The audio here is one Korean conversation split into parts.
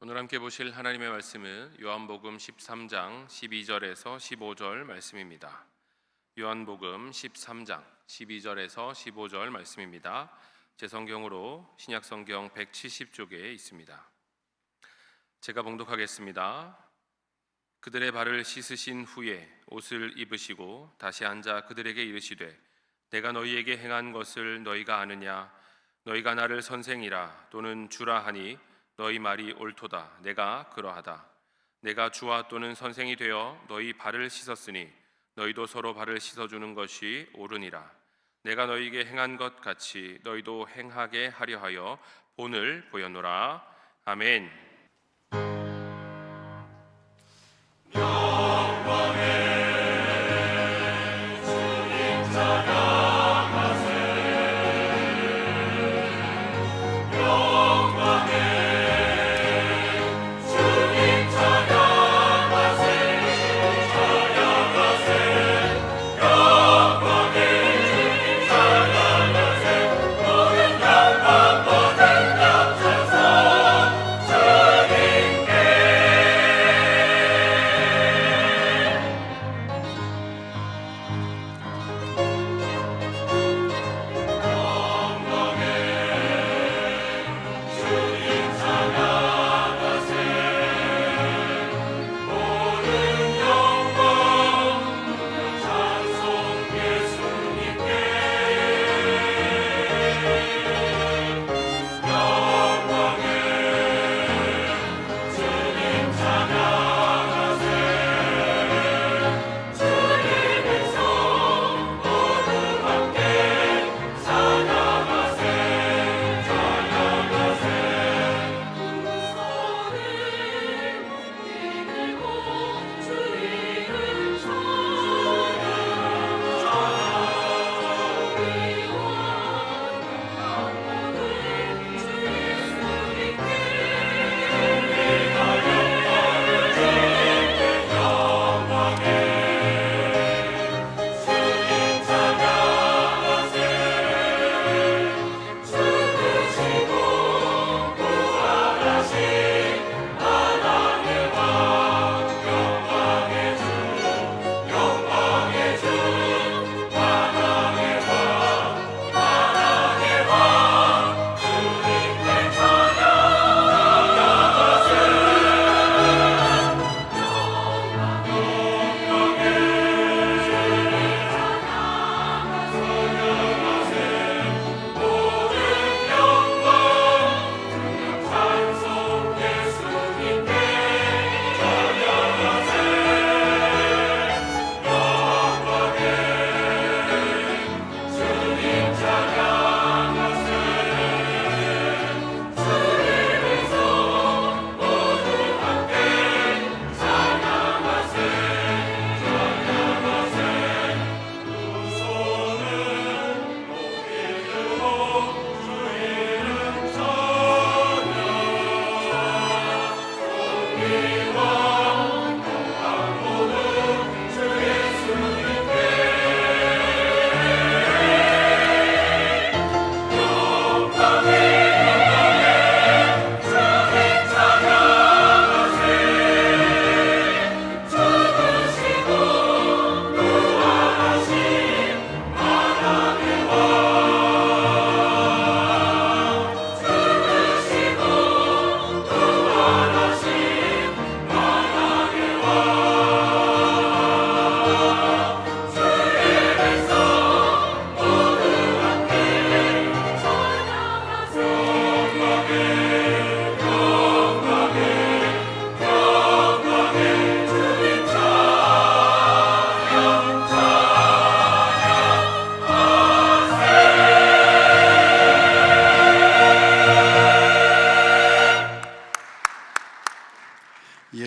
오늘 함께 보실 하나님의 말씀은 요한복음 13장 12절에서 15절 말씀입니다. 요한복음 13장 12절에서 15절 말씀입니다. 제 성경으로 신약성경 170쪽에 있습니다. 제가 봉독하겠습니다. 그들의 발을 씻으신 후에 옷을 입으시고 다시 앉아 그들에게 이르시되 내가 너희에게 행한 것을 너희가 아느냐? 너희가 나를 선생이라 또는 주라 하니 너희 말이 옳도다. 내가 그러하다. 내가 주와 또는 선생이 되어 너희 발을 씻었으니 너희도 서로 발을 씻어주는 것이 옳으니라. 내가 너희에게 행한 것 같이 너희도 행하게 하려 하여 본을 보였노라. 아멘.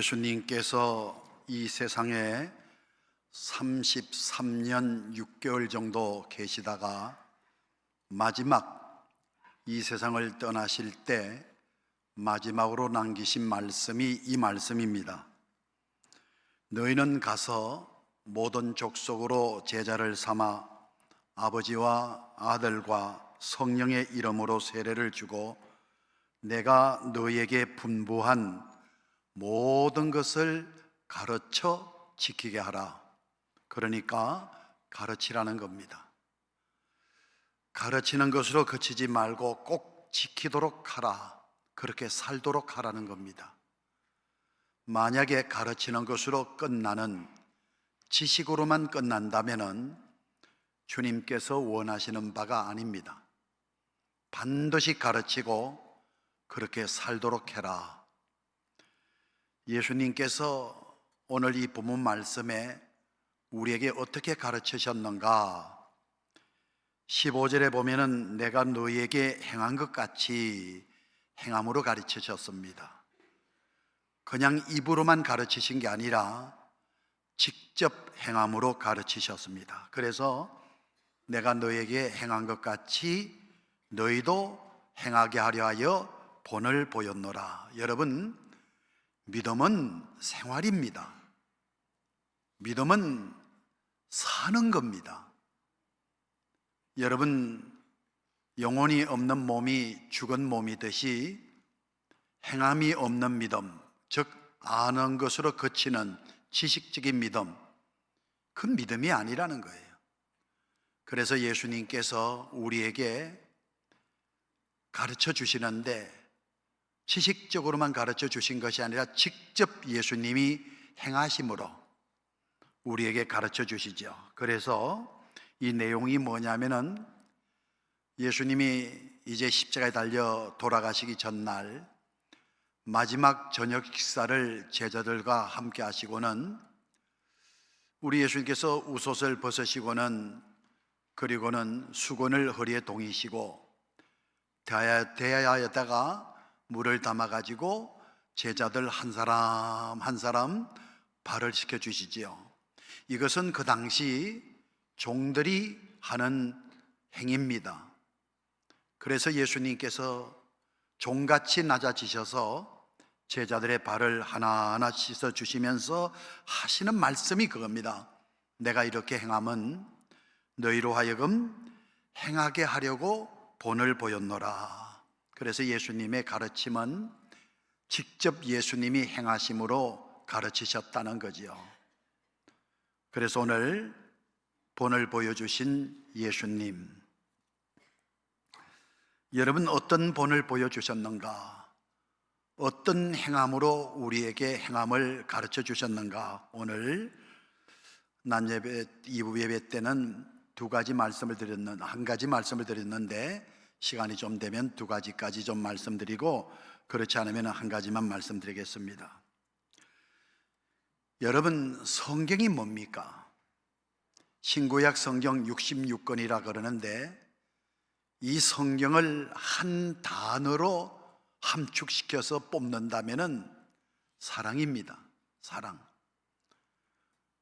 예수님께서 이 세상에 33년 6개월 정도 계시다가 마지막 이 세상을 떠나실 때 마지막으로 남기신 말씀이 이 말씀입니다. 너희는 가서 모든 족속으로 제자를 삼아 아버지와 아들과 성령의 이름으로 세례를 주고 내가 너희에게 분부한 모든 것을 가르쳐 지키게 하라. 그러니까 가르치라는 겁니다. 가르치는 것으로 그치지 말고 꼭 지키도록 하라. 그렇게 살도록 하라는 겁니다. 만약에 가르치는 것으로 끝나는, 지식으로만 끝난다면은 주님께서 원하시는 바가 아닙니다. 반드시 가르치고 그렇게 살도록 해라. 예수님께서 오늘 이 본문 말씀에 우리에게 어떻게 가르치셨는가? 15절에 보면은 내가 너희에게 행한 것 같이 행함으로 가르치셨습니다. 그냥 입으로만 가르치신 게 아니라 직접 행함으로 가르치셨습니다. 그래서 내가 너희에게 행한 것 같이 너희도 행하게 하려 하여 본을 보였노라. 여러분, 믿음은 생활입니다. 믿음은 사는 겁니다. 여러분, 영혼이 없는 몸이 죽은 몸이듯이 행함이 없는 믿음, 즉 아는 것으로 그치는 지식적인 믿음, 그 믿음이 아니라는 거예요. 그래서 예수님께서 우리에게 가르쳐 주시는데 지식적으로만 가르쳐 주신 것이 아니라 직접 예수님이 행하심으로 우리에게 가르쳐 주시죠. 그래서 이 내용이 뭐냐면은 예수님이 이제 십자가에 달려 돌아가시기 전날 마지막 저녁 식사를 제자들과 함께 하시고는 우리 예수님께서 웃옷을 벗으시고는, 그리고는 수건을 허리에 동이시고 대야에다가 물을 담아 가지고 제자들 한 사람 한 사람 발을 씻겨 주시지요. 이것은 그 당시 종들이 하는 행위입니다. 그래서 예수님께서 종같이 낮아지셔서 제자들의 발을 하나하나 씻어 주시면서 하시는 말씀이 그겁니다. 내가 이렇게 행함은 너희로 하여금 행하게 하려고 본을 보였노라. 그래서 예수님의 가르침은 직접 예수님이 행하심으로 가르치셨다는 거지요. 그래서 오늘 본을 보여주신 예수님, 여러분 어떤 본을 보여주셨는가? 어떤 행함으로 우리에게 행함을 가르쳐 주셨는가? 오늘 낮예배 2부 예배 때는 한 가지 말씀을 드렸는데 시간이 좀 되면 두 가지까지 좀 말씀드리고, 그렇지 않으면 한 가지만 말씀드리겠습니다. 여러분, 성경이 뭡니까? 신구약 성경 66권이라 그러는데 이 성경을 한 단어로 함축시켜서 뽑는다면은 사랑입니다. 사랑.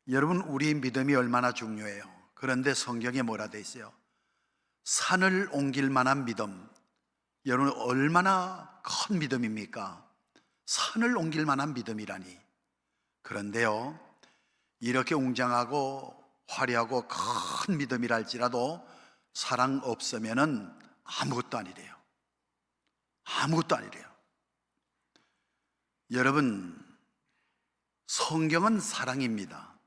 여러분, 우리 믿음이 얼마나 중요해요. 그런데 성경에 뭐라 돼 있어요? 산을 옮길 만한 믿음. 여러분, 얼마나 큰 믿음입니까? 산을 옮길 만한 믿음이라니. 그런데요, 이렇게 웅장하고 화려하고 큰 믿음이라 할지라도 사랑 없으면은 아무것도 아니래요. 아무것도 아니래요. 여러분, 성경은 사랑입니다.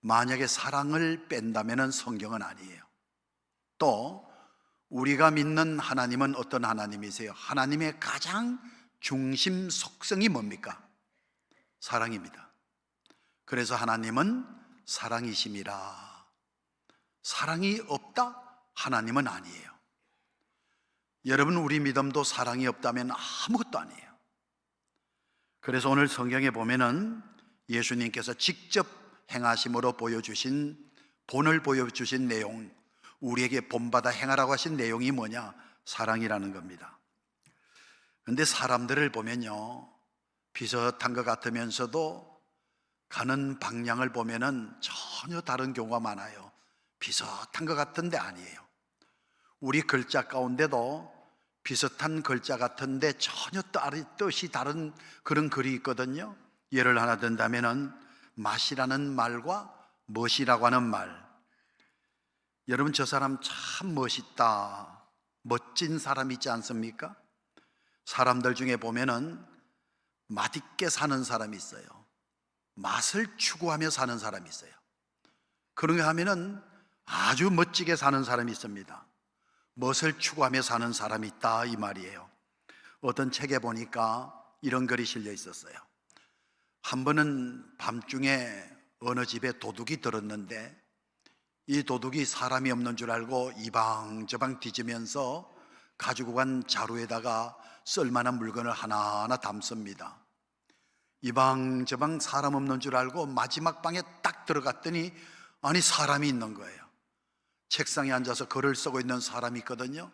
만약에 사랑을 뺀다면은 성경은 아니에요. 또 우리가 믿는 하나님은 어떤 하나님이세요? 하나님의 가장 중심 속성이 뭡니까? 사랑입니다. 그래서 하나님은 사랑이심이라. 사랑이 없다? 하나님은 아니에요. 여러분, 우리 믿음도 사랑이 없다면 아무것도 아니에요. 그래서 오늘 성경에 보면은 예수님께서 직접 행하심으로 보여주신, 본을 보여주신 내용, 우리에게 본받아 행하라고 하신 내용이 뭐냐? 사랑이라는 겁니다. 그런데 사람들을 보면요, 비슷한 것 같으면서도 가는 방향을 보면은 전혀 다른 경우가 많아요. 비슷한 것 같은데 아니에요. 우리 글자 가운데도 비슷한 글자 같은데 전혀 뜻이 다른 그런 글이 있거든요. 예를 하나 든다면은 맛이라는 말과 멋이라고 하는 말. 여러분, 저 사람 참 멋있다, 멋진 사람 있지 않습니까? 사람들 중에 보면은 맛있게 사는 사람이 있어요. 맛을 추구하며 사는 사람이 있어요. 그런가 하면은 아주 멋지게 사는 사람이 있습니다. 멋을 추구하며 사는 사람이 있다 이 말이에요. 어떤 책에 보니까 이런 글이 실려 있었어요. 한 번은 밤중에 어느 집에 도둑이 들었는데 이 도둑이 사람이 없는 줄 알고 이방저방 뒤지면서 가지고 간 자루에다가 쓸만한 물건을 하나하나 담습니다. 이방저방 사람 없는 줄 알고 마지막 방에 딱 들어갔더니 아니 사람이 있는 거예요. 책상에 앉아서 글을 쓰고 있는 사람이 있거든요.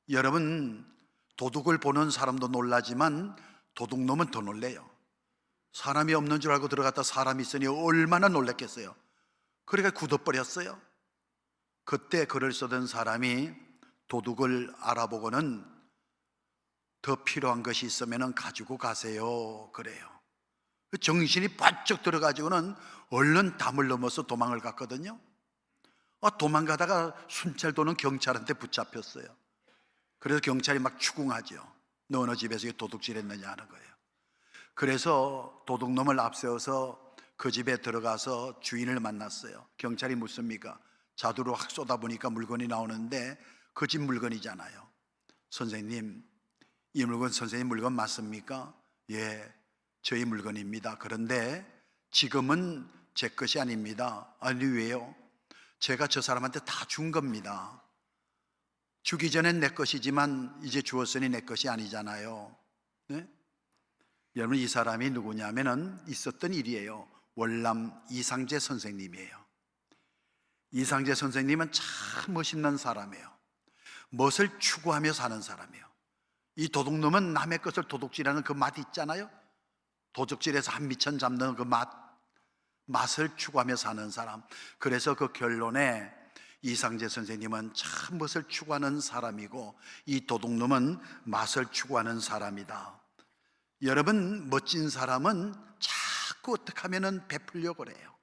여러분, 도둑을 보는 사람도 놀라지만 도둑놈은 더 놀래요. 사람이 없는 줄 알고 들어갔다 사람이 있으니 얼마나 놀랬겠어요. 그러니까 굳어버렸어요. 그때 글을 쓰던 사람이 도둑을 알아보고는 더 필요한 것이 있으면 가지고 가세요 그래요. 정신이 바짝 들어가지고는 얼른 담을 넘어서 도망을 갔거든요. 도망가다가 순찰 도는 경찰한테 붙잡혔어요. 그래서 경찰이 막 추궁하죠. 너 어느 집에서 도둑질 했느냐 하는 거예요. 그래서 도둑놈을 앞세워서 그 집에 들어가서 주인을 만났어요. 경찰이 묻습니까? 자두로 확 쏟아보니까 물건이 나오는데 그 집 물건이잖아요. 선생님, 이 물건 선생님 물건 맞습니까? 예, 저희 물건입니다. 그런데 지금은 제 것이 아닙니다. 아니 왜요? 제가 저 사람한테 다 준 겁니다. 주기 전엔 내 것이지만 이제 주었으니 내 것이 아니잖아요. 네? 여러분, 이 사람이 누구냐면은 있었던 일이에요. 월남 이상재 선생님이에요. 이상재 선생님은 참 멋있는 사람이에요. 멋을 추구하며 사는 사람이에요. 이 도둑놈은 남의 것을 도둑질하는 그 맛 있잖아요. 도둑질해서 한 미천 잡는 그 맛을 추구하며 사는 사람. 그래서 그 결론에 이상재 선생님은 참 멋을 추구하는 사람이고 이 도둑놈은 맛을 추구하는 사람이다. 여러분, 멋진 사람은 자꾸 어떻게 하면 베풀려고 그래요.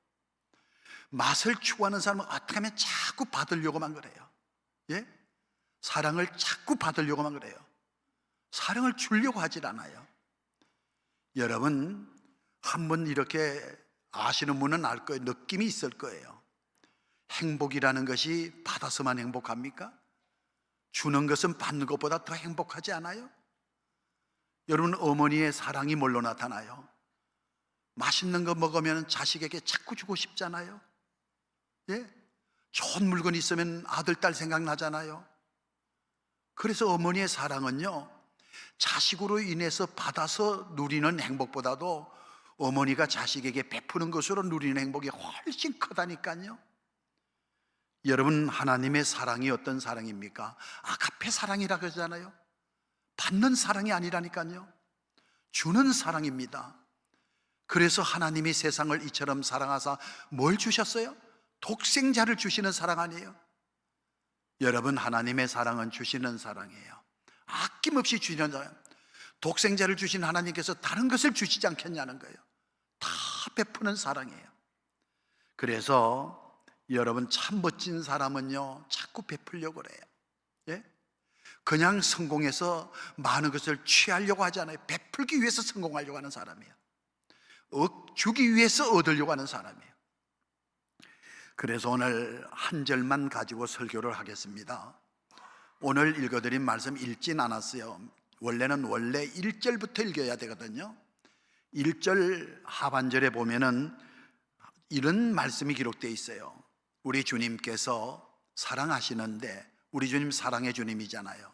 맛을 추구하는 사람은 어떻게 하면 자꾸 받으려고만 그래요. 예? 사랑을 자꾸 받으려고만 그래요. 사랑을 주려고 하질 않아요. 여러분, 한번 이렇게 아시는 분은 알 거예요. 느낌이 있을 거예요. 행복이라는 것이 받아서만 행복합니까? 주는 것은 받는 것보다 더 행복하지 않아요? 여러분, 어머니의 사랑이 뭘로 나타나요? 맛있는 거 먹으면 자식에게 자꾸 주고 싶잖아요. 예? 좋은 물건 있으면 아들, 딸 생각나잖아요. 그래서 어머니의 사랑은요, 자식으로 인해서 받아서 누리는 행복보다도 어머니가 자식에게 베푸는 것으로 누리는 행복이 훨씬 크다니까요. 여러분, 하나님의 사랑이 어떤 사랑입니까? 아가페 사랑이라 그러잖아요. 받는 사랑이 아니라니까요. 주는 사랑입니다. 그래서 하나님이 세상을 이처럼 사랑하사 뭘 주셨어요? 독생자를 주시는 사랑 아니에요? 여러분, 하나님의 사랑은 주시는 사랑이에요. 아낌없이 주시는 사랑. 독생자를 주신 하나님께서 다른 것을 주시지 않겠냐는 거예요. 다 베푸는 사랑이에요. 그래서 여러분, 참 멋진 사람은요 자꾸 베풀려고 그래요. 예? 그냥 성공해서 많은 것을 취하려고 하지 않아요. 베풀기 위해서 성공하려고 하는 사람이에요. 주기 위해서 얻으려고 하는 사람이에요. 그래서 오늘 한 절만 가지고 설교를 하겠습니다. 오늘 읽어드린 말씀 읽진 않았어요. 원래는 1절부터 읽어야 되거든요. 1절 하반절에 보면은 이런 말씀이 기록되어 있어요. 우리 주님께서 사랑하시는데, 우리 주님 사랑의 주님이잖아요.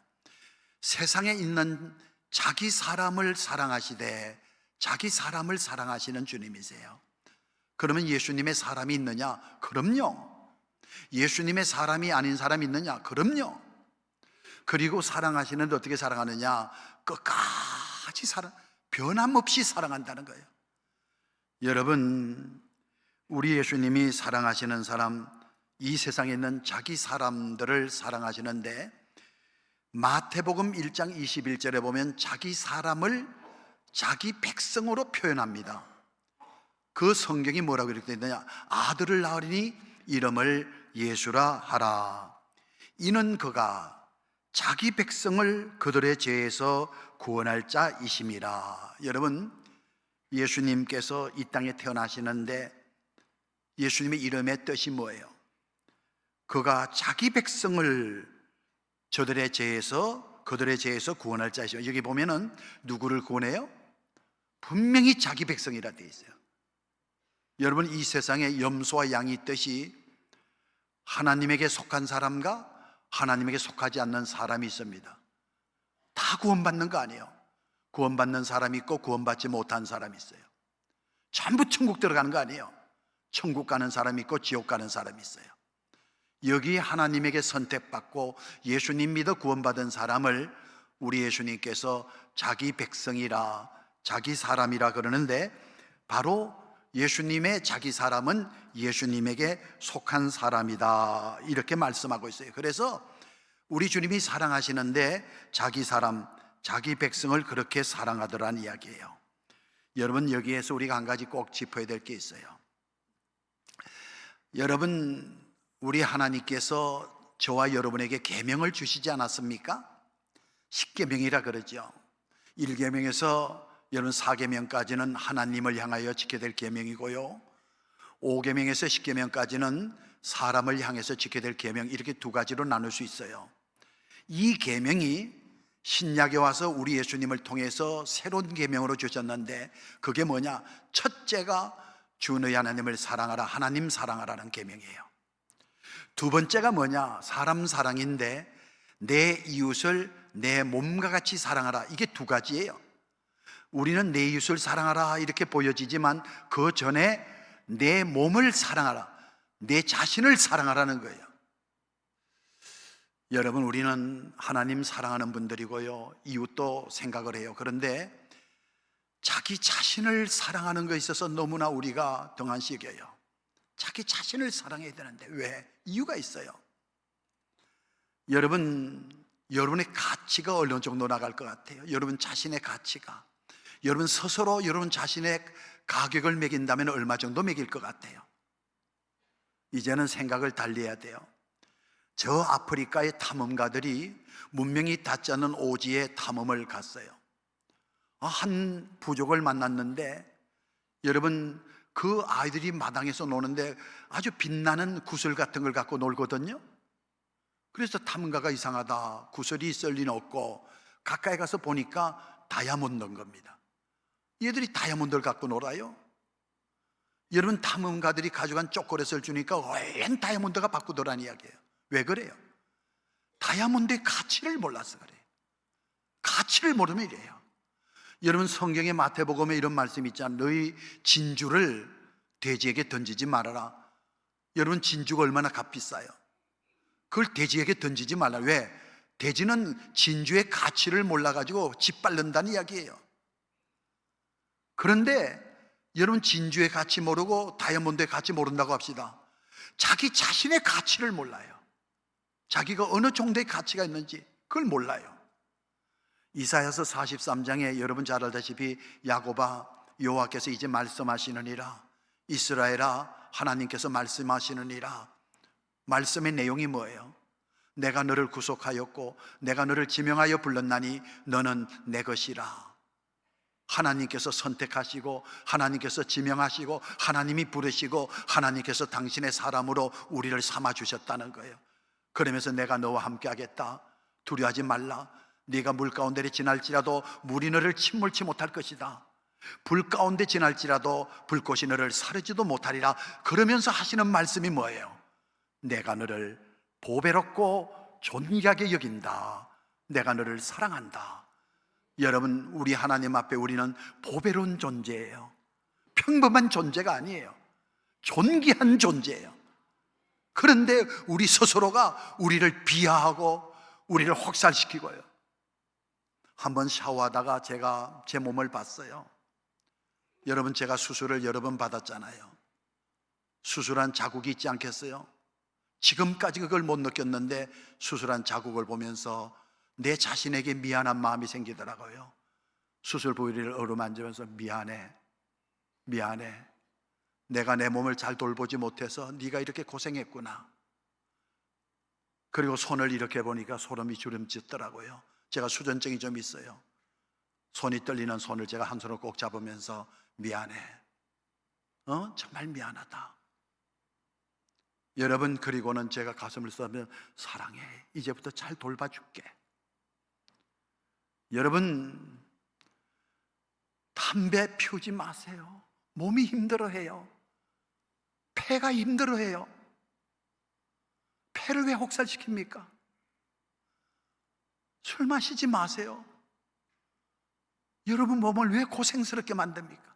세상에 있는 자기 사람을 사랑하시되 자기 사람을 사랑하시는 주님이세요. 그러면 예수님의 사람이 있느냐? 그럼요. 예수님의 사람이 아닌 사람이 있느냐? 그럼요. 그리고 사랑하시는데 어떻게 사랑하느냐? 끝까지 변함없이 사랑한다는 거예요. 여러분, 우리 예수님이 사랑하시는 사람, 이 세상에 있는 자기 사람들을 사랑하시는데, 마태복음 1장 21절에 보면 자기 사람을 자기 백성으로 표현합니다. 그 성경이 뭐라고 이렇게 되느냐? 아들을 낳으리니 이름을 예수라 하라. 이는 그가 자기 백성을 그들의 죄에서 구원할 자이심이라. 여러분, 예수님께서 이 땅에 태어나시는데 예수님의 이름의 뜻이 뭐예요? 그가 자기 백성을 그들의 죄에서 구원할 자이시오. 여기 보면은 누구를 구원해요? 분명히 자기 백성이라 되어 있어요. 여러분, 이 세상에 염소와 양이 있듯이 하나님에게 속한 사람과 하나님에게 속하지 않는 사람이 있습니다. 다 구원받는 거 아니에요. 구원받는 사람이 있고 구원받지 못한 사람이 있어요. 전부 천국 들어가는 거 아니에요. 천국 가는 사람이 있고 지옥 가는 사람이 있어요. 여기 하나님에게 선택받고 예수님 믿어 구원받은 사람을 우리 예수님께서 자기 백성이라, 자기 사람이라 그러는데, 바로 예수님의 자기 사람은 예수님에게 속한 사람이다, 이렇게 말씀하고 있어요. 그래서 우리 주님이 사랑하시는데 자기 사람, 자기 백성을 그렇게 사랑하더라는 이야기예요. 여러분, 여기에서 우리가 한 가지 꼭 짚어야 될 게 있어요. 여러분, 우리 하나님께서 저와 여러분에게 계명을 주시지 않았습니까? 10계명이라 그러죠. 1계명에서 여러분 4계명까지는 하나님을 향하여 지켜야 될 계명이고요, 5계명에서 10계명까지는 사람을 향해서 지켜야 될 계명, 이렇게 두 가지로 나눌 수 있어요. 이 계명이 신약에 와서 우리 예수님을 통해서 새로운 계명으로 주셨는데, 그게 뭐냐? 첫째가 주 너희 하나님을 사랑하라, 하나님 사랑하라는 계명이에요. 두 번째가 뭐냐? 사람 사랑인데 내 이웃을 내 몸과 같이 사랑하라. 이게 두 가지예요. 우리는 내 이웃을 사랑하라 이렇게 보여지지만 그 전에 내 몸을 사랑하라, 내 자신을 사랑하라는 거예요. 여러분, 우리는 하나님 사랑하는 분들이고요, 이웃도 생각을 해요. 그런데 자기 자신을 사랑하는 것에 있어서 너무나 우리가 등한시겨요. 자기 자신을 사랑해야 되는데 왜? 이유가 있어요. 여러분의 가치가 어느 정도 나갈 것 같아요? 여러분 자신의 가치가, 여러분 스스로 여러분 자신의 가격을 매긴다면 얼마 정도 매길 것 같아요? 이제는 생각을 달리해야 돼요. 저 아프리카의 탐험가들이 문명이 닿지 않은 오지에 탐험을 갔어요. 한 부족을 만났는데, 여러분 그 아이들이 마당에서 노는데 아주 빛나는 구슬 같은 걸 갖고 놀거든요. 그래서 탐험가가 이상하다, 구슬이 있을 리는 없고 가까이 가서 보니까 다이아몬드인 겁니다. 얘들이 다이아몬드를 갖고 놀아요. 여러분, 탐험가들이 가져간 초콜릿을 주니까 얼른 다이아몬드가 바꾸더라는 이야기예요. 왜 그래요? 다이아몬드의 가치를 몰라서 그래요. 가치를 모르면 이래요. 여러분, 성경의 마태복음에 이런 말씀이 있잖아요. 너희 진주를 돼지에게 던지지 말아라. 여러분, 진주가 얼마나 값비싸요? 그걸 돼지에게 던지지 말라. 왜? 돼지는 진주의 가치를 몰라가지고 짓밟는다는 이야기예요. 그런데 여러분, 진주의 가치 모르고 다이아몬드의 가치 모른다고 합시다. 자기 자신의 가치를 몰라요. 자기가 어느 정도의 가치가 있는지 그걸 몰라요. 이사야서 43장에 여러분 잘 알다시피 야곱아, 여호와께서 이제 말씀하시느니라, 이스라엘아, 하나님께서 말씀하시느니라. 말씀의 내용이 뭐예요? 내가 너를 구속하였고 내가 너를 지명하여 불렀나니 너는 내 것이라. 하나님께서 선택하시고 하나님께서 지명하시고 하나님이 부르시고 하나님께서 당신의 사람으로 우리를 삼아주셨다는 거예요. 그러면서 내가 너와 함께 하겠다, 두려워하지 말라, 네가 물 가운데 지날지라도 물이 너를 침몰치 못할 것이다, 불 가운데 지날지라도 불꽃이 너를 사르지도 못하리라. 그러면서 하시는 말씀이 뭐예요? 내가 너를 보배롭고 존귀하게 여긴다, 내가 너를 사랑한다. 여러분, 우리 하나님 앞에 우리는 보배로운 존재예요. 평범한 존재가 아니에요. 존귀한 존재예요. 그런데 우리 스스로가 우리를 비하하고 우리를 혹살시키고요. 한번 샤워하다가 제가 제 몸을 봤어요. 여러분, 제가 수술을 여러 번 받았잖아요. 수술한 자국이 있지 않겠어요? 지금까지 그걸 못 느꼈는데 수술한 자국을 보면서 내 자신에게 미안한 마음이 생기더라고요. 수술 부위를 어루만지면서 미안해, 내가 내 몸을 잘 돌보지 못해서 네가 이렇게 고생했구나. 그리고 손을 이렇게 보니까 소름이 주름짓더라고요. 제가 수전증이 좀 있어요. 손이 떨리는 손을 제가 한 손으로 꼭 잡으면서 미안해. 정말 미안하다. 여러분, 그리고는 제가 가슴을 쓰며 사랑해. 이제부터 잘 돌봐줄게. 여러분, 담배 피우지 마세요. 몸이 힘들어해요. 폐가 힘들어해요. 폐를 왜 혹살시킵니까? 술 마시지 마세요. 여러분 몸을 왜 고생스럽게 만듭니까?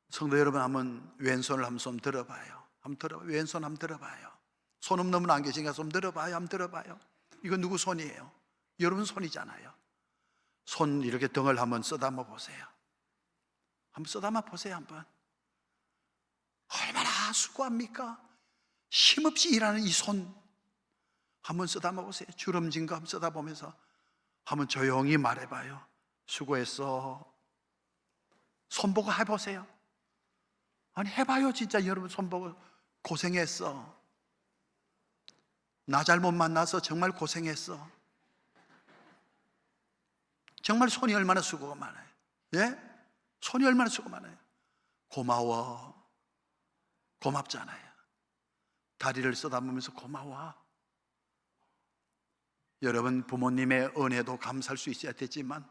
성도 여러분, 한번 왼손을 한번 손 들어봐요. 한번 들어봐요. 왼손 한번 들어봐요. 손 없는 분 안 계시니까 손 들어봐요. 한번 들어봐요. 이거 누구 손이에요? 여러분 손이잖아요. 손 이렇게 등을 한번 쓰다듬어 보세요. 한번 쓰다듬어 보세요. 한번. 얼마나 수고합니까? 힘없이 일하는 이 손 한번 쓰다듬어 보세요. 주름진 거 한번 쓰다보면서 한번 조용히 말해봐요. 수고했어. 손 보고 해보세요. 아니 해봐요. 진짜 여러분 손 보고 고생했어. 나 잘못 만나서 정말 고생했어. 정말 손이 얼마나 수고가 많아요. 예? 손이 얼마나 수고가 많아요. 고마워. 고맙잖아요. 다리를 쓰다보면서 고마워. 여러분, 부모님의 은혜도 감사할 수 있어야 되지만,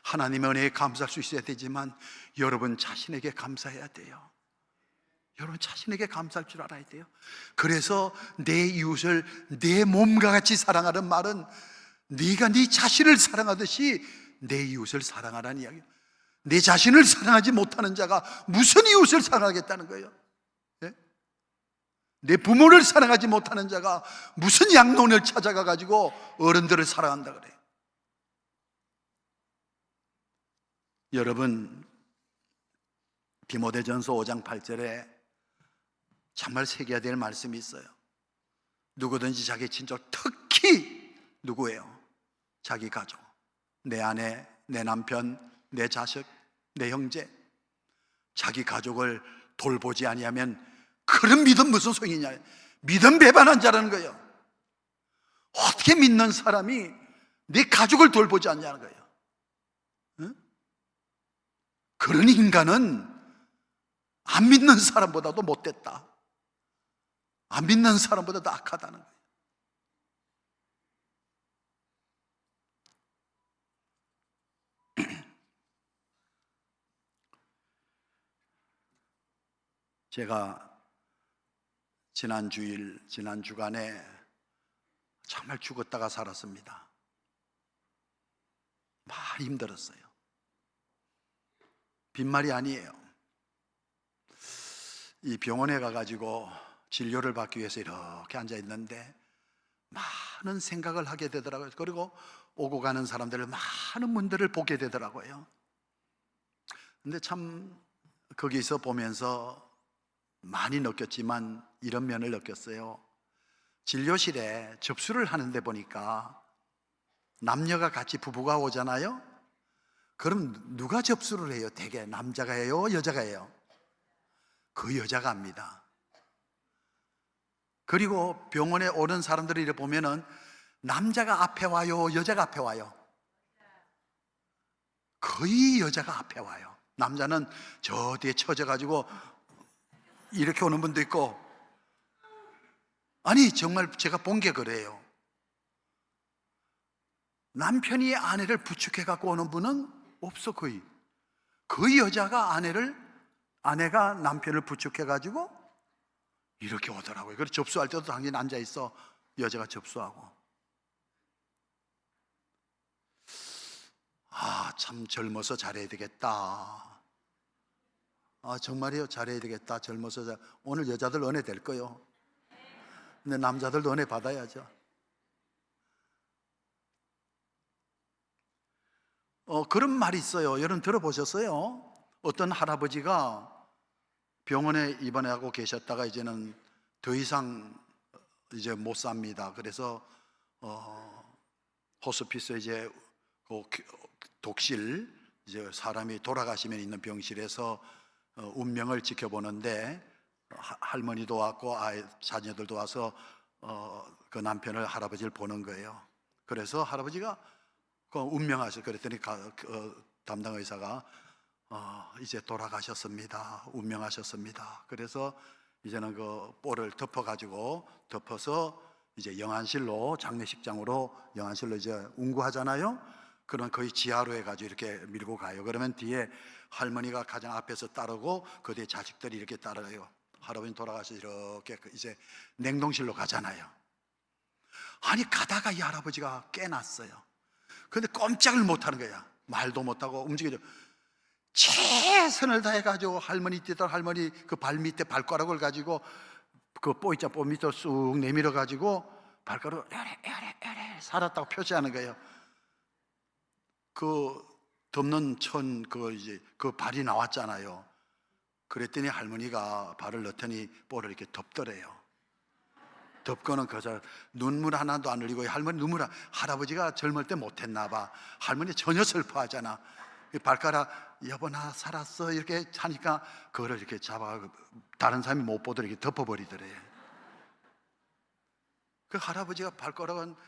하나님의 은혜에 감사할 수 있어야 되지만, 여러분 자신에게 감사해야 돼요. 여러분 자신에게 감사할 줄 알아야 돼요. 그래서 내 이웃을 내 몸과 같이 사랑하는 말은 네가 네 자신을 사랑하듯이 내 이웃을 사랑하라는 이야기예요. 내 자신을 사랑하지 못하는 자가 무슨 이웃을 사랑하겠다는 거예요? 네? 내 부모를 사랑하지 못하는 자가 무슨 양론을 찾아가 가지고 어른들을 사랑한다 그래요? 여러분, 디모데전서 5장 8절에 정말 새겨야 될 말씀이 있어요. 누구든지 자기 친족, 특히 누구예요? 자기 가족, 내 아내, 내 남편, 내 자식, 내 형제, 자기 가족을 돌보지 아니하면 그런 믿음 무슨 소용이냐? 믿음 배반한 자라는 거예요. 어떻게 믿는 사람이 내 가족을 돌보지 않냐는 거예요. 응? 그런 인간은 안 믿는 사람보다도 못됐다. 안 믿는 사람보다도 악하다는 거예요. 제가 지난 주간에 정말 죽었다가 살았습니다. 많이 힘들었어요. 빈말이 아니에요. 이 병원에 가가지고 진료를 받기 위해서 이렇게 앉아 있는데 많은 생각을 하게 되더라고요. 그리고 오고 가는 사람들을 많은 분들을 보게 되더라고요. 근데 참 거기서 보면서 많이 느꼈지만 이런 면을 느꼈어요. 진료실에 접수를 하는데 보니까 남녀가 같이 부부가 오잖아요. 그럼 누가 접수를 해요? 대개 남자가 해요? 여자가 해요? 그 여자가 합니다. 그리고 병원에 오는 사람들을 이렇게 보면은 남자가 앞에 와요? 여자가 앞에 와요? 거의 여자가 앞에 와요. 남자는 저 뒤에 처져가지고 이렇게 오는 분도 있고, 아니 정말 제가 본 게 그래요. 남편이 아내를 부축해 갖고 오는 분은 없어. 거의 여자가 아내가 남편을 부축해 가지고 이렇게 오더라고요. 그래서 접수할 때도 당연히 앉아 있어. 여자가 접수하고. 참 젊어서 잘해야 되겠다. 정말이요. 잘해야 되겠다. 젊어서 오늘 여자들 은혜 될 거요. 근데 남자들도 은혜 받아야죠. 그런 말이 있어요. 여러분 들어보셨어요? 어떤 할아버지가 병원에 입원하고 계셨다가 이제는 더 이상 이제 못 삽니다. 그래서 호스피스 이제 독실, 이제 사람이 돌아가시면 있는 병실에서 운명을 지켜보는데 할머니도 왔고 자녀들도 와서 그 남편을 할아버지를 보는 거예요. 그래서 할아버지가 운명하셔. 그랬더니 담당 의사가 이제 돌아가셨습니다. 운명하셨습니다. 그래서 이제는 그 뽀를 덮어서 이제 영안실로, 장례식장으로 영안실로 이제 운구하잖아요. 그러면 거의 지하로 해가지고 이렇게 밀고 가요. 그러면 뒤에 할머니가 가장 앞에서 따르고 그 뒤에 자식들이 이렇게 따라요. 할아버지 돌아가서 이렇게 이제 냉동실로 가잖아요. 아니 가다가 이 할아버지가 깨났어요. 근데 꼼짝을 못하는 거야. 말도 못하고 움직이죠. 최선을 다해가지고 할머니 뛰던 할머니 그 발 밑에 발가락을 가지고 그 뽀 밑으로 쑥 내밀어 가지고 발가락을 에레 살았다고 표시하는 거예요. 그 덮는 천 이제 그 발이 나왔잖아요. 그랬더니 할머니가 발을 넣더니 뽀를 이렇게 덮더래요. 덮고는 그저 눈물 하나도 안 흘리고, 할머니 할아버지가 젊을 때 못했나 봐. 할머니 전혀 슬퍼하잖아. 발가락 여보 나 살았어 이렇게 하니까 그거를 이렇게 잡아 다른 사람이 못 보도록 이렇게 덮어버리더래. 그 할아버지가 발가락은 온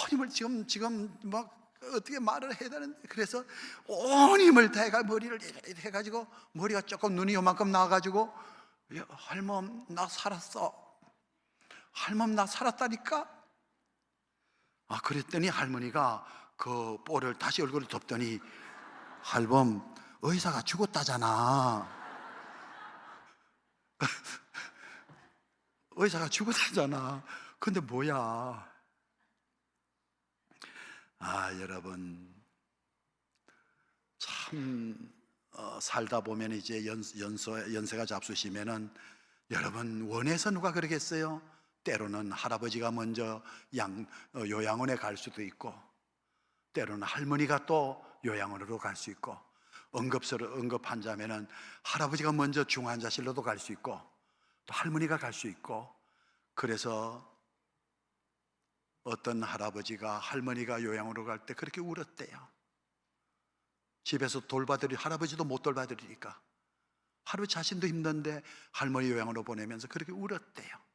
힘을 지금 막 어떻게 말을 해야 되는데, 그래서 온 힘을 다해가 머리를 이렇게 해가지고 머리가 조금 눈이 요만큼 나와가지고 할멈 나 살았어. 할멈 나 살았다니까. 그랬더니 할머니가 그 뽀를 다시 얼굴을 덮더니 할멈 의사가 죽었다잖아. 의사가 죽었다잖아. 근데 뭐야? 여러분 참 살다 보면 이제 연세가 잡수시면은 여러분 원해서 누가 그러겠어요? 때로는 할아버지가 먼저 요양원에 갈 수도 있고, 때로는 할머니가 또 요양원으로 갈 수 있고, 응급 환자면은 할아버지가 먼저 중환자실로도 갈 수 있고, 또 할머니가 갈 수 있고. 그래서 어떤 할아버지가 할머니가 요양원으로 갈 때 그렇게 울었대요. 집에서 할아버지도 못 돌봐드리니까 할아버지 자신도 힘든데 할머니 요양원으로 보내면서 그렇게 울었대요.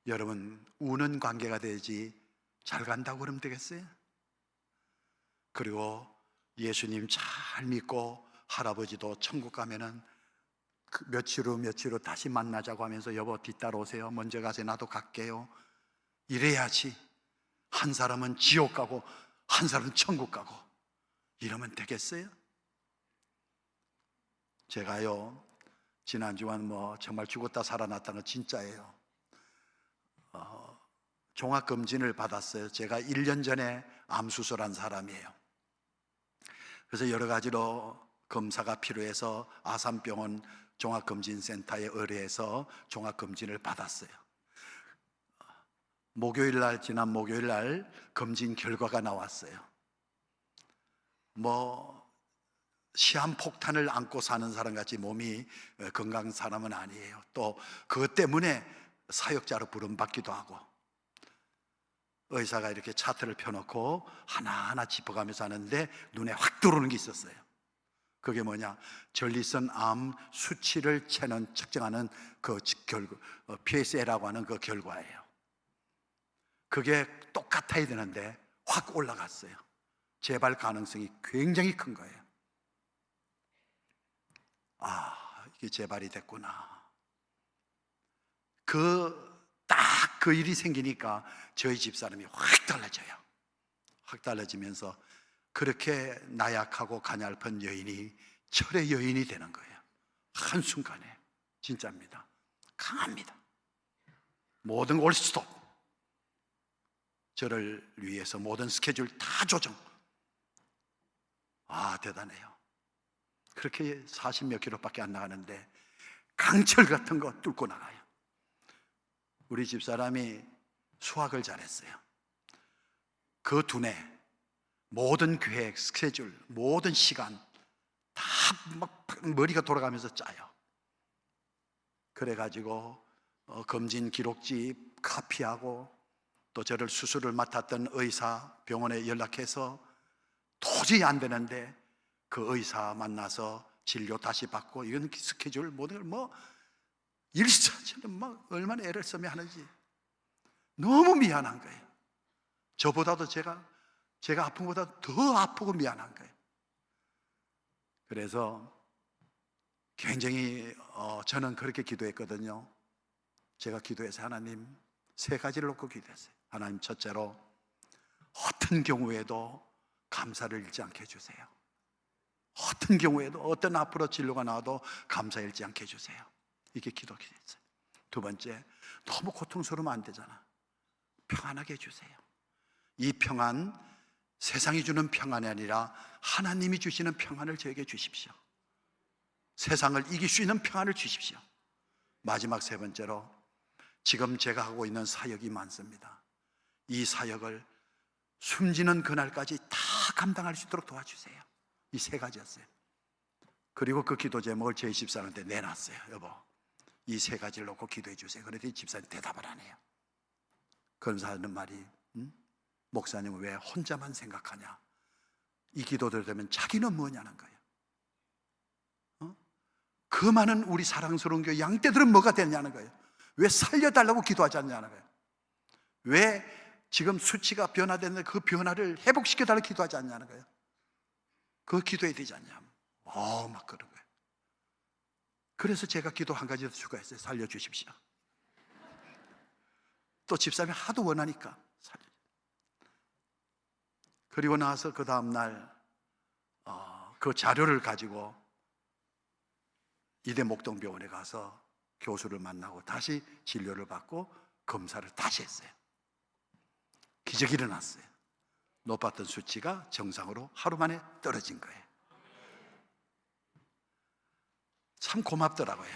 여러분 우는 관계가 되지 잘 간다고 그러면 되겠어요? 그리고 예수님 잘 믿고 할아버지도 천국 가면은 며칠 후 다시 만나자고 하면서 여보 뒤따라오세요. 먼저 가세요. 나도 갈게요. 이래야지. 한 사람은 지옥 가고 한 사람은 천국 가고 이러면 되겠어요? 제가요 지난주간 정말 죽었다 살아났다는 건 진짜예요. 종합검진을 받았어요. 제가 1년 전에 암수술한 사람이에요. 그래서 여러 가지로 검사가 필요해서 아산병원 종합검진센터에 의뢰해서 종합검진을 받았어요. 지난 목요일 날 검진 결과가 나왔어요. 시한폭탄을 안고 사는 사람같이 몸이 건강한 사람은 아니에요. 또 그것 때문에 사역자로 부름받기도 하고, 의사가 이렇게 차트를 펴놓고 하나하나 짚어가면서 하는데 눈에 확 들어오는 게 있었어요. 그게 뭐냐? 전립선 암 수치를 측정하는 그 PSA라고 하는 그 결과예요. 그게 똑같아야 되는데 확 올라갔어요. 재발 가능성이 굉장히 큰 거예요. 이게 재발이 됐구나. 딱 그 일이 생기니까 저희 집사람이 확 달라져요. 확 달라지면서 그렇게 나약하고 가냘픈 여인이 철의 여인이 되는 거예요. 한순간에. 진짜입니다. 강합니다. 모든 올 스톱. 저를 위해서 모든 스케줄 다 조정. 대단해요. 그렇게 40몇 킬로밖에 안 나가는데 강철 같은 거 뚫고 나가요. 우리 집사람이 수학을 잘했어요. 그 두뇌 모든 계획, 스케줄, 모든 시간 다 막 머리가 돌아가면서 짜요. 그래가지고 검진 기록지 카피하고, 또 저를 수술을 맡았던 의사 병원에 연락해서 도저히 안 되는데 그 의사 만나서 진료 다시 받고, 이건 스케줄 모든 걸 일사천리 막 얼마나 애를 쓰며 하는지 너무 미안한 거예요. 저보다도 제가 아픈 것보다 더 아프고 미안한 거예요. 그래서 굉장히 저는 그렇게 기도했거든요. 제가 기도해서 하나님 세 가지를 놓고 기도했어요. 하나님, 첫째로 어떤 경우에도 감사를 잃지 않게 해주세요. 어떤 경우에도 어떤 앞으로 진로가 나와도 감사 잃지 않게 해주세요. 이게 기도했어요. 두 번째, 너무 고통스러우면 안 되잖아. 평안하게 해주세요. 이 평안, 세상이 주는 평안이 아니라 하나님이 주시는 평안을 저에게 주십시오. 세상을 이길 수 있는 평안을 주십시오. 마지막 세 번째로, 지금 제가 하고 있는 사역이 많습니다. 이 사역을 숨지는 그날까지 다 감당할 수 있도록 도와주세요. 이 세 가지였어요. 그리고 그 기도 제목을 제 집사한테 내놨어요. 여보, 이 세 가지를 놓고 기도해 주세요. 그랬더니 집사님 대답을 안 해요. 그러면서 하는 말이, 목사님은 왜 혼자만 생각하냐? 이 기도들 되면 자기는 뭐냐는 거예요. 그 많은 우리 사랑스러운 교회 양떼들은 뭐가 됐냐는 거예요. 왜 살려달라고 기도하지 않냐는 거예요. 왜 지금 수치가 변화됐는데 그 변화를 회복시켜달라고 기도하지 않냐는 거예요. 그거 기도해야 되지 않냐. 막 그런 거예요. 그래서 제가 기도 한 가지 더 추가했어요. 살려주십시오. 또 집사람이 하도 원하니까 살려. 그리고 나서 그 다음날 그 자료를 가지고 이대 목동병원에 가서 교수를 만나고 다시 진료를 받고 검사를 다시 했어요. 기적이 일어났어요. 높았던 수치가 정상으로 하루 만에 떨어진 거예요. 참 고맙더라고요.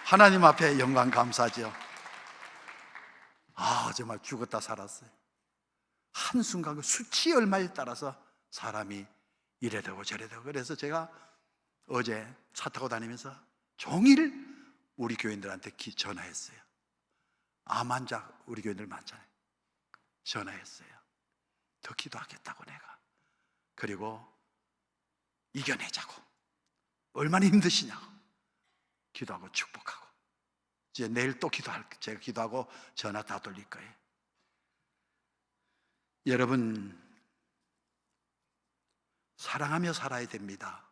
하나님 앞에 영광 감사죠. 정말 죽었다 살았어요. 한순간 그 수치 얼마에 따라서 사람이 이래 되고 저래 되고. 그래서 제가 어제 차 타고 다니면서 종일 우리 교인들한테 전화했어요. 암 환자 우리 교인들 많잖아요. 전화했어요. 더 기도하겠다고 내가. 그리고 이겨내자고. 얼마나 힘드시냐고. 기도하고 축복하고. 이제 내일 또 제가 기도하고 전화 다 돌릴 거예요. 여러분, 사랑하며 살아야 됩니다.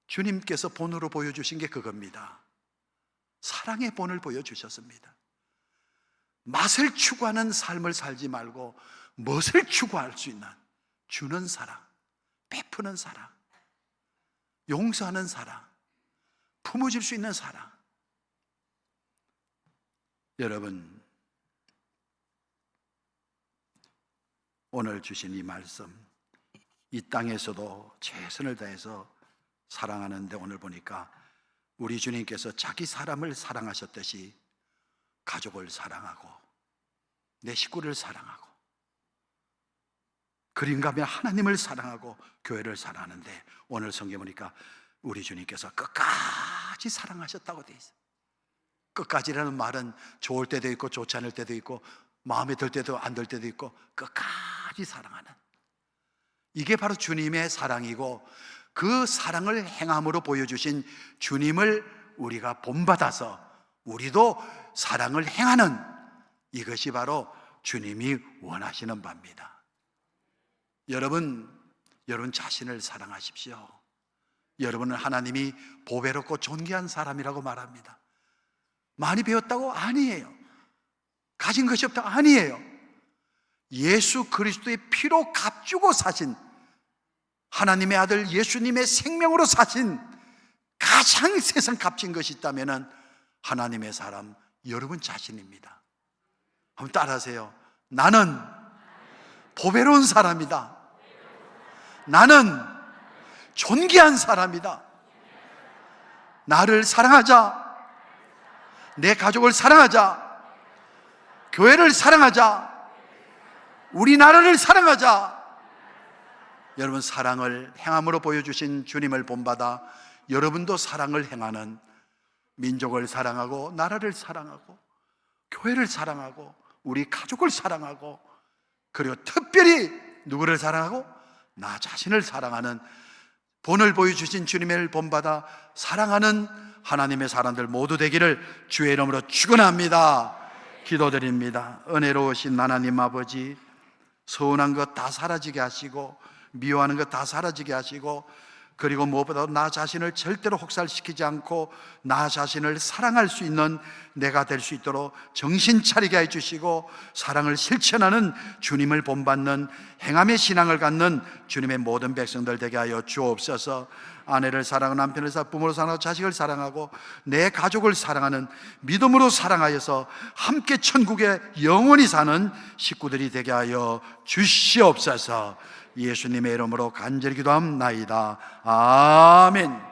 주님께서 본으로 보여주신 게 그겁니다. 사랑의 본을 보여주셨습니다. 맛을 추구하는 삶을 살지 말고 멋을 추구할 수 있는, 주는 사랑, 베푸는 사랑, 용서하는 사랑, 품어줄 수 있는 사랑. 여러분, 오늘 주신 이 말씀, 이 땅에서도 최선을 다해서 사랑하는데 오늘 보니까 우리 주님께서 자기 사람을 사랑하셨듯이 가족을 사랑하고 내 식구를 사랑하고 그런가 하면 하나님을 사랑하고 교회를 사랑하는데 오늘 성경 보니까 우리 주님께서 끝까지 사랑하셨다고 돼 있어요. 끝까지라는 말은 좋을 때도 있고 좋지 않을 때도 있고 마음에 들 때도 안 들 때도 있고 끝까지 사랑하는, 이게 바로 주님의 사랑이고 그 사랑을 행함으로 보여주신 주님을 우리가 본받아서 우리도 사랑을 행하는, 이것이 바로 주님이 원하시는 바입니다. 여러분 자신을 사랑하십시오. 여러분은 하나님이 보배롭고 존귀한 사람이라고 말합니다. 많이 배웠다고? 아니에요. 가진 것이 없다고? 아니에요. 예수 그리스도의 피로 값주고 사신, 하나님의 아들 예수님의 생명으로 사신 가장 세상 값진 것이 있다면 하나님의 사람 여러분 자신입니다. 한번 따라하세요. 나는 보배로운 사람이다. 나는 존귀한 사람이다. 나를 사랑하자. 내 가족을 사랑하자. 교회를 사랑하자. 우리나라를 사랑하자. 여러분, 사랑을 행함으로 보여주신 주님을 본받아 여러분도 사랑을 행하는, 민족을 사랑하고 나라를 사랑하고 교회를 사랑하고 우리 가족을 사랑하고 그리고 특별히 누구를 사랑하고 나 자신을 사랑하는 본을 보여주신 주님을 본받아 사랑하는 하나님의 사람들 모두 되기를 주의 이름으로 축원합니다. 기도드립니다. 은혜로우신 하나님 아버지, 서운한 것 다 사라지게 하시고 미워하는 것 다 사라지게 하시고, 그리고 무엇보다 나 자신을 절대로 혹살시키지 않고 나 자신을 사랑할 수 있는 내가 될 수 있도록 정신 차리게 해주시고, 사랑을 실천하는 주님을 본받는 행함의 신앙을 갖는 주님의 모든 백성들 되게 하여 주옵소서. 아내를 사랑하고 남편을 사랑하고 부모를 사랑하고 자식을 사랑하고 내 가족을 사랑하는 믿음으로 사랑하여서 함께 천국에 영원히 사는 식구들이 되게 하여 주시옵소서. 예수님의 이름으로 간절히 기도합나이다. 아멘.